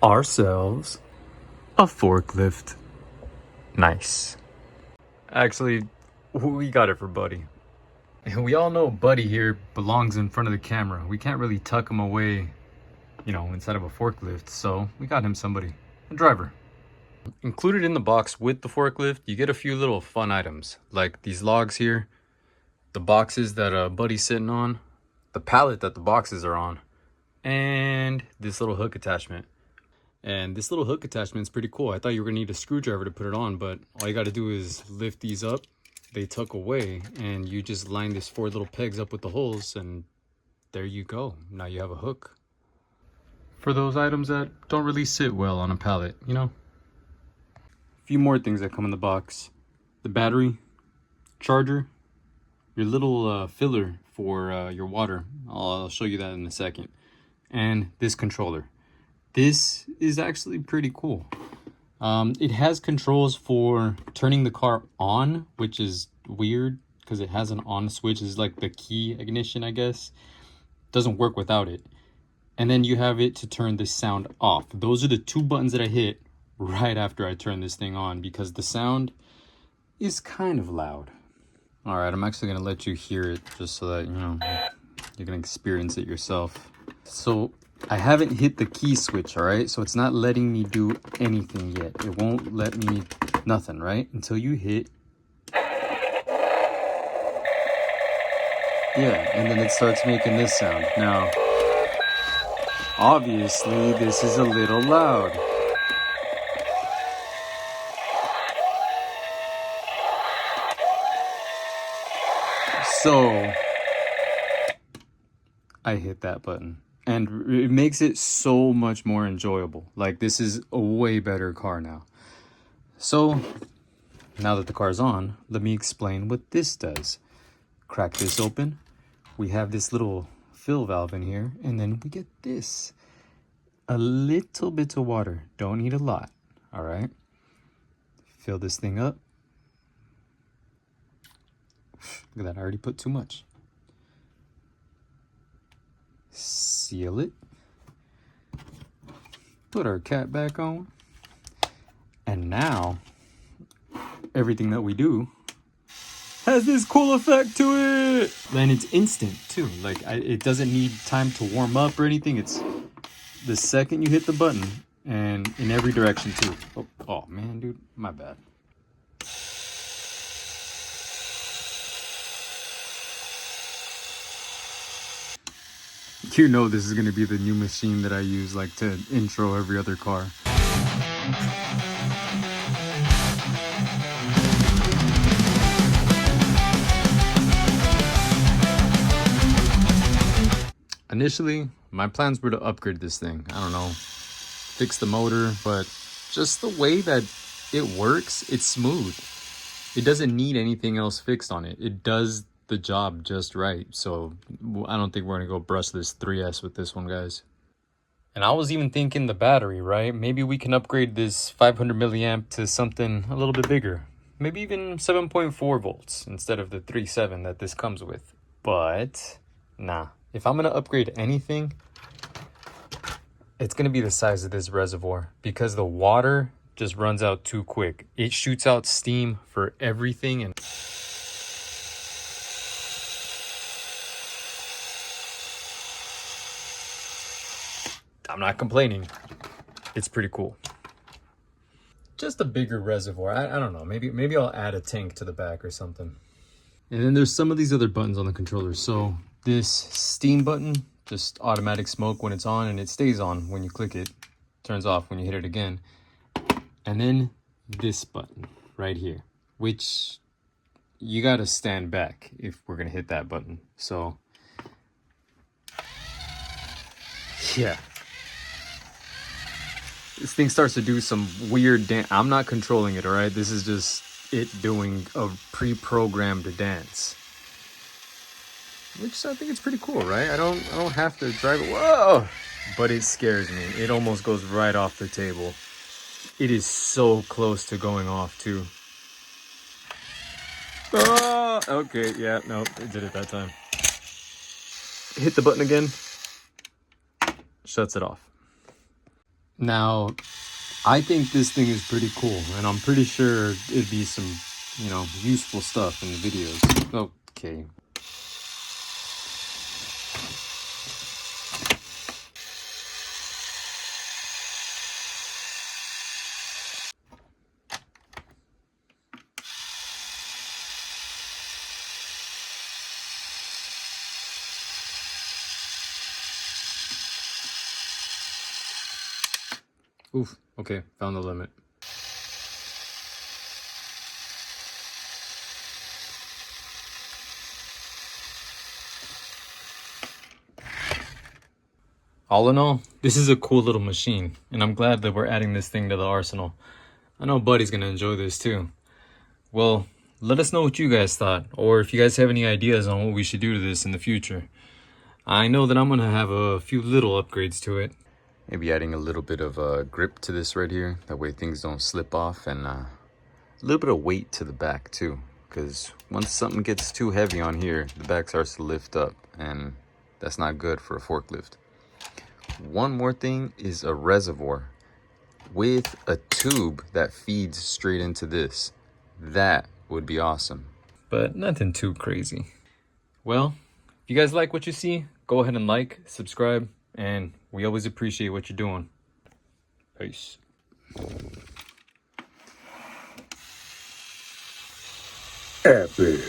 ourselves a forklift. Nice. Actually, we got it for Buddy. And we all know Buddy here belongs in front of the camera. We can't really tuck him away, you know, inside of a forklift. So we got him somebody, a driver. Included in the box with the forklift, you get a few little fun items, like these logs here, the boxes that Buddy's sitting on, the pallet that the boxes are on, and this little hook attachment. And this little hook attachment is pretty cool. I thought you were gonna need a screwdriver to put it on, but all you gotta do is lift these up, they tuck away, and you just line these 4 little pegs up with the holes, and there you go. Now you have a hook. For those items that don't really sit well on a pallet, you know? A few more things that come in the box. The battery, charger, your little filler for your water. I'll show you that in a second. And this controller. This is actually pretty cool. It has controls for turning the car on, which is weird because it has an on switch. It's like the key ignition, I guess. Doesn't work without it. And then you have it to turn the sound off. Those are the 2 buttons that I hit right after I turn this thing on because the sound is kind of loud. All right, I'm actually gonna let you hear it just so that, you know, you can experience it yourself. So I haven't hit the key switch, all right? So it's not letting me do anything yet. It won't let me nothing, right? Until you hit. Yeah, and then it starts making this sound. Now, obviously, this is a little loud. So I hit that button. And it makes it so much more enjoyable. Like, this is a way better car now. So, now that the car's on, let me explain what this does. Crack this open. We have this little fill valve in here. And then we get this. A little bit of water. Don't need a lot. All right? Fill this thing up. Look at that. I already put too much. Seal it. Put our cap back on. And now, everything that we do has this cool effect to it. And it's instant too. Like, it doesn't need time to warm up or anything. It's the second you hit the button, and in every direction too. Oh man, dude, my bad. You know this is going to be the new machine that I use like to intro every other car. Initially, my plans were to upgrade this thing. I don't know, fix the motor, but just the way that it works, it's smooth. It doesn't need anything else fixed on it. It does the job just right. So I don't think we're gonna go brush this 3S with this one, guys. And I was even thinking the battery, right? Maybe we can upgrade this 500 milliamp to something a little bit bigger. Maybe even 7.4 volts instead of the 3.7 that this comes with. But nah, if I'm gonna upgrade anything, it's gonna be the size of this reservoir because the water just runs out too quick. It shoots out steam for everything, and I'm not complaining. It's pretty cool. Just a bigger reservoir. I don't know. Maybe I'll add a tank to the back or something. And then there's some of these other buttons on the controller. So this steam button, just automatic smoke when it's on, and it stays on when you click it. Turns off when you hit it again. And then this button right here, which you gotta stand back if we're gonna hit that button. So yeah. This thing starts to do some weird dance. I'm not controlling it, all right? This is just it doing a pre-programmed dance. Which I think it's pretty cool, right? I don't have to drive it. Whoa! But it scares me. It almost goes right off the table. It is so close to going off too. Oh, okay, yeah, no, it did it that time. Hit the button again. Shuts it off. Now, I think this thing is pretty cool, and I'm pretty sure it'd be some, useful stuff in the videos. Okay. Oof, okay, found the limit. All in all, this is a cool little machine, and I'm glad that we're adding this thing to the arsenal. I know Buddy's gonna enjoy this too. Well, let us know what you guys thought, or if you guys have any ideas on what we should do to this in the future. I know that I'm gonna have a few little upgrades to it. Maybe adding a little bit of grip to this right here, that way things don't slip off, and a little bit of weight to the back too, because once something gets too heavy on here, the back starts to lift up, and that's not good for a forklift. One more thing is a reservoir with a tube that feeds straight into this. That would be awesome, but nothing too crazy. Well, if you guys like what you see, go ahead and like, subscribe, and we always appreciate what you're doing. Peace. Epic.